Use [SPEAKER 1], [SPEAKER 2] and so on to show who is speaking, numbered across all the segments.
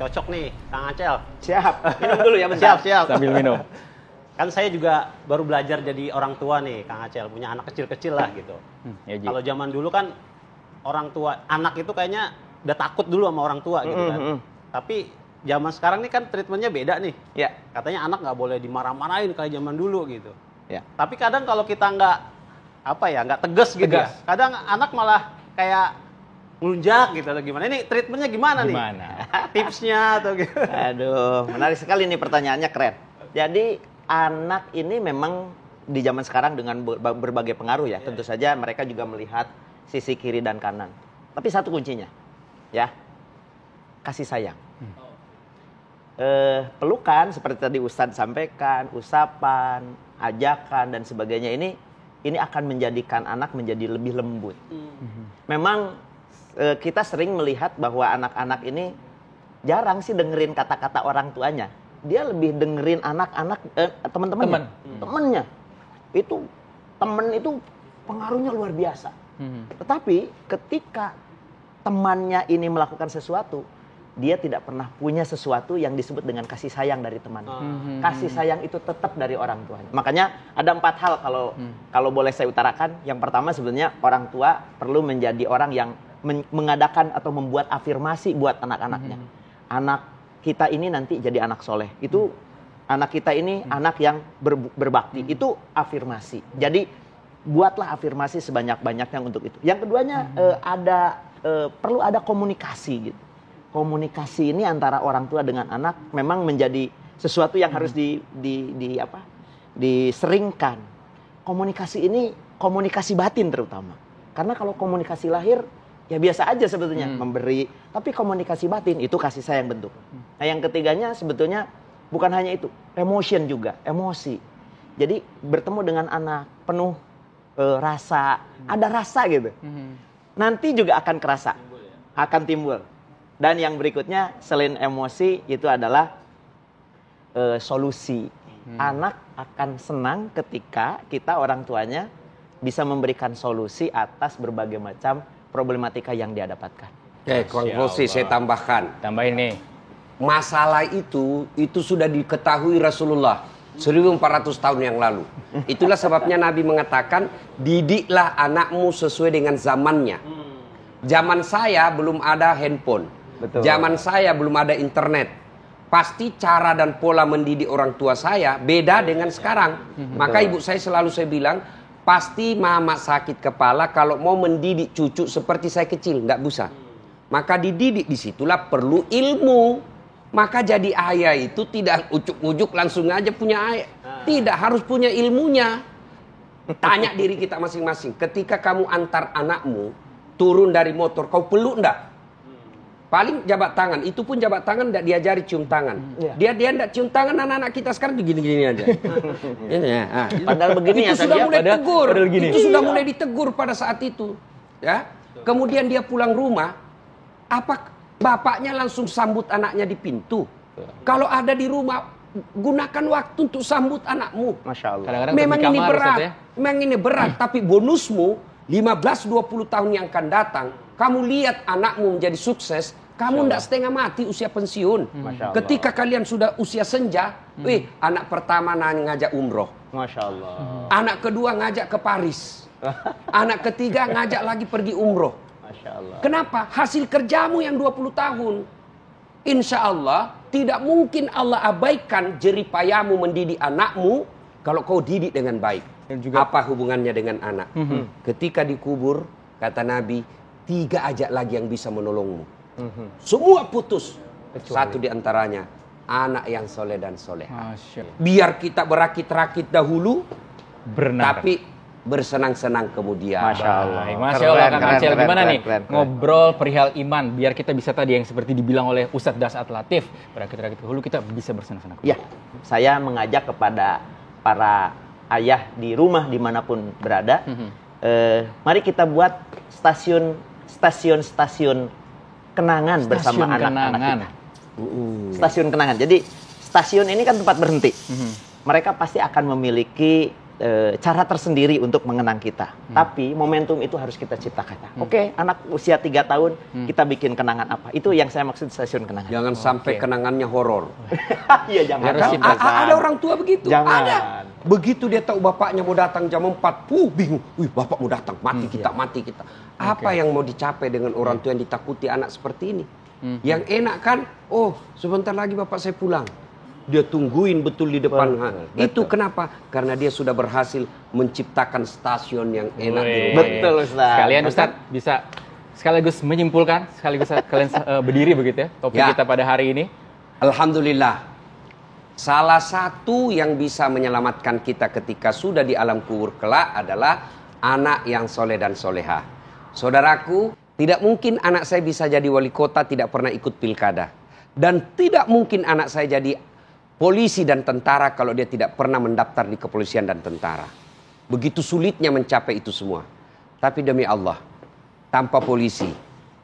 [SPEAKER 1] cocok nih, Kang Acel.
[SPEAKER 2] Siap. Minum dulu ya bentar.
[SPEAKER 1] Siap.
[SPEAKER 3] Sambil minum.
[SPEAKER 1] Kan saya juga baru belajar jadi orang tua nih, Kang Acel. Punya anak kecil-kecil lah gitu.
[SPEAKER 3] Ya, Ji.
[SPEAKER 1] Kalau zaman dulu kan orang tua, anak itu kayaknya udah takut dulu sama orang tua gitu kan. Tapi zaman sekarang nih kan treatmentnya beda nih.
[SPEAKER 2] Ya.
[SPEAKER 1] Katanya anak nggak boleh dimarah-marahin kayak zaman dulu gitu.
[SPEAKER 2] Ya.
[SPEAKER 1] Tapi kadang kalau kita nggak tegas gitu ya. Kadang anak malah kayak ngelunjak gitu atau gimana. Ini treatmentnya gimana nih? Tipsnya atau gitu.
[SPEAKER 2] Aduh, menarik sekali nih pertanyaannya, keren. Jadi anak ini memang di zaman sekarang dengan berbagai pengaruh ya. Tentu saja mereka juga melihat sisi kiri dan kanan. Tapi satu kuncinya, ya, kasih sayang. Pelukan seperti tadi Ustadz sampaikan, usapan, ajakan dan sebagainya ini akan menjadikan anak menjadi lebih lembut. Memang kita sering melihat bahwa anak-anak ini jarang sih dengerin kata-kata orang tuanya. Dia lebih dengerin anak-anak teman-temannya. Temen itu pengaruhnya luar biasa. Tetapi ketika temannya ini melakukan sesuatu, dia tidak pernah punya sesuatu yang disebut dengan kasih sayang dari temannya. Kasih sayang itu tetap dari orang tuanya. Makanya ada 4 hal kalau boleh saya utarakan. Yang pertama sebenarnya orang tua perlu menjadi orang yang mengadakan atau membuat afirmasi buat anak-anaknya. Anak kita ini nanti jadi anak soleh. Itu anak kita ini anak yang berbakti. Itu afirmasi. Jadi buatlah afirmasi sebanyak-banyaknya untuk itu. Yang keduanya perlu ada komunikasi gitu. Komunikasi ini antara orang tua dengan anak memang menjadi sesuatu yang harus diseringkan. Komunikasi ini komunikasi batin terutama. Karena kalau komunikasi lahir ya biasa aja sebetulnya memberi, tapi komunikasi batin itu kasih sayang bentuk. Nah, yang ketiganya sebetulnya bukan hanya itu, emosi. Jadi bertemu dengan anak penuh rasa, ada rasa gitu. Nanti juga akan kerasa, akan timbul. Dan yang berikutnya selain emosi itu adalah solusi. Anak akan senang ketika kita orang tuanya bisa memberikan solusi atas berbagai macam problematika yang dia dapatkan.
[SPEAKER 4] Oke, konklusi saya tambahkan.
[SPEAKER 3] Tambahin nih.
[SPEAKER 4] Masalah itu sudah diketahui Rasulullah 1400 tahun yang lalu. Itulah sebabnya Nabi mengatakan, didiklah anakmu sesuai dengan zamannya. Zaman saya belum ada handphone.
[SPEAKER 2] Betul. Zaman
[SPEAKER 4] saya belum ada internet. Pasti cara dan pola mendidik orang tua saya beda dengan sekarang. Maka ibu saya selalu bilang, pasti mama sakit kepala kalau mau mendidik cucu seperti saya kecil, nggak bisa. Maka dididik disitulah perlu ilmu. Maka jadi ayah itu tidak ujuk-ujuk langsung aja punya ayah. Tidak, harus punya ilmunya. Tanya diri kita masing-masing. Ketika kamu antar anakmu turun dari motor, kau peluk enggak? Paling jabat tangan, itu pun jabat tangan enggak diajari cium tangan. Dia enggak cium tangan anak-anak kita sekarang gini-gini aja.
[SPEAKER 2] Padahal begini
[SPEAKER 4] itu
[SPEAKER 2] ya
[SPEAKER 4] sudah mulai tegur. Itu sudah mulai ditegur pada saat itu. Ya. Kemudian dia pulang rumah, apa bapaknya langsung sambut anaknya di pintu? Kalau ada di rumah, gunakan waktu untuk sambut anakmu.
[SPEAKER 2] Masya Allah.
[SPEAKER 3] Kadang-kadang
[SPEAKER 4] Memang
[SPEAKER 3] tepi
[SPEAKER 4] ini
[SPEAKER 3] kamar,
[SPEAKER 4] berat.
[SPEAKER 3] Ustaz, ya?
[SPEAKER 4] Memang ini berat, tapi bonusmu 15-20 tahun yang akan datang, kamu lihat anakmu menjadi sukses, kamu tidak setengah mati usia pensiun. Ketika kalian sudah usia senja, anak pertama ngajak umroh.
[SPEAKER 2] Masya Allah.
[SPEAKER 4] Anak kedua ngajak ke Paris. Anak ketiga ngajak lagi pergi umroh.
[SPEAKER 2] Masya Allah.
[SPEAKER 4] Kenapa? Hasil kerjamu yang 20 tahun. Insya Allah, tidak mungkin Allah abaikan jeripayamu mendidik anakmu kalau kau didik dengan baik.
[SPEAKER 3] Dan juga
[SPEAKER 4] apa hubungannya dengan anak? Ketika dikubur, kata Nabi, 3 aja lagi yang bisa menolongmu. Semua putus. Satu di antaranya, anak yang soleh dan soleha. Biar kita berakit-rakit dahulu, tapi bersenang-senang kemudian.
[SPEAKER 2] Masya Allah.
[SPEAKER 3] Masya Allah, Kang Acel. Gimana nih
[SPEAKER 2] keren.
[SPEAKER 3] ngobrol perihal iman, biar kita bisa tadi yang seperti dibilang oleh Ustadz Dasat Latif, berakit-rakit dahulu kita bisa bersenang-senang.
[SPEAKER 2] Ya, saya mengajak kepada para ayah di rumah dimanapun berada, mari kita buat stasiun kenangan bersama anak-anak kita. Stasiun kenangan. Jadi stasiun ini kan tempat berhenti. Mereka pasti akan memiliki cara tersendiri untuk mengenang kita. Tapi momentum itu harus kita ciptakan. Oke, anak usia 3 tahun kita bikin kenangan apa? Itu yang saya maksud stasiun kenangan.
[SPEAKER 4] Jangan sampai kenangannya horor.
[SPEAKER 2] Iya, jangan.
[SPEAKER 3] Harus ciptakan.
[SPEAKER 4] Ada orang tua begitu.
[SPEAKER 2] Jangan.
[SPEAKER 4] Ada. Begitu dia tahu bapaknya mau datang jam 4, bingung. Wih, bapak mau datang, mati kita. Apa yang mau dicapai dengan orang tua yang ditakuti anak seperti ini? Yang enak kan, oh sebentar lagi bapak saya pulang. Dia tungguin betul di depan. Itu kenapa? Karena dia sudah berhasil menciptakan stasiun yang enak di rumahnya.
[SPEAKER 2] Betul, Ustaz.
[SPEAKER 3] Sekalian Ustadz bisa sekaligus menyimpulkan, sekaligus kalian berdiri begitu ya, topik kita pada hari ini.
[SPEAKER 4] Alhamdulillah. Salah satu yang bisa menyelamatkan kita ketika sudah di alam kubur kelak adalah anak yang soleh dan soleha. Saudaraku, tidak mungkin anak saya bisa jadi wali kota tidak pernah ikut pilkada. Dan tidak mungkin anak saya jadi polisi dan tentara kalau dia tidak pernah mendaftar di kepolisian dan tentara. Begitu sulitnya mencapai itu semua. Tapi demi Allah, tanpa polisi,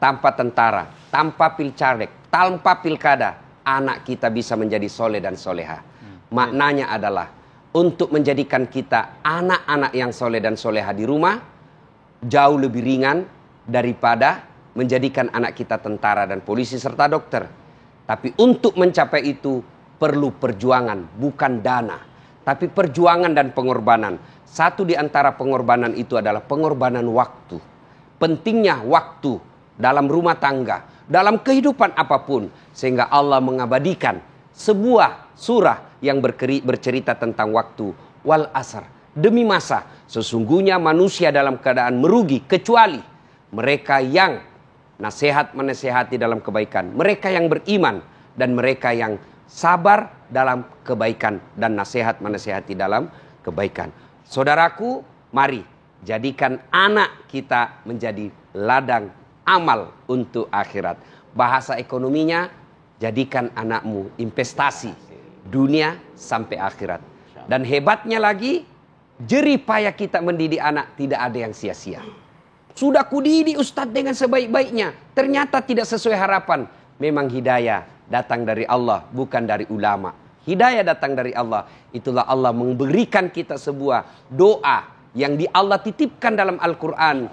[SPEAKER 4] tanpa tentara, tanpa pilcaleg, tanpa pilkada, anak kita bisa menjadi soleh dan soleha. Maknanya adalah untuk menjadikan kita anak-anak yang soleh dan soleha di rumah jauh lebih ringan daripada menjadikan anak kita tentara dan polisi serta dokter. Tapi untuk mencapai itu perlu perjuangan, bukan dana. Tapi perjuangan dan pengorbanan. Satu di antara pengorbanan itu adalah pengorbanan waktu. Pentingnya waktu dalam rumah tangga, dalam kehidupan apapun. Sehingga Allah mengabadikan sebuah surah yang bercerita tentang waktu. Wal asar, demi masa. Sesungguhnya manusia dalam keadaan merugi kecuali mereka yang nasihat menasehati dalam kebaikan. Mereka yang beriman dan mereka yang sabar dalam kebaikan dan nasihat menasihati dalam kebaikan. Saudaraku, mari jadikan anak kita menjadi ladang amal untuk akhirat. Bahasa ekonominya, jadikan anakmu investasi dunia sampai akhirat. Dan hebatnya lagi, jerih payah kita mendidik anak tidak ada yang sia-sia. Sudah kudidik Ustadz dengan sebaik-baiknya, ternyata tidak sesuai harapan. Memang hidayah datang dari Allah, bukan dari ulama. Hidayah datang dari Allah. Itulah Allah memberikan kita sebuah doa yang Allah titipkan dalam Al-Quran.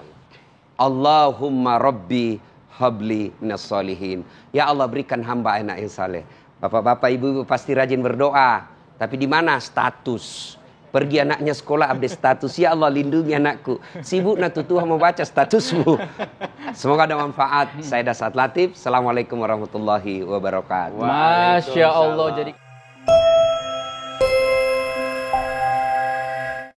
[SPEAKER 4] Allahumma Rabbi habli minas solihin. Ya Allah, berikan hamba anak yang saleh. Bapak-bapak, ibu-ibu pasti rajin berdoa. Tapi di mana status? Pergi anaknya sekolah update status. Ya Allah, lindungi anakku. Sibuk nak Tuhan membaca statusmu. Semoga ada manfaat. Saya Dasat Latif. Assalamualaikum warahmatullahi wabarakatuh.
[SPEAKER 3] Masya Allah. Jadi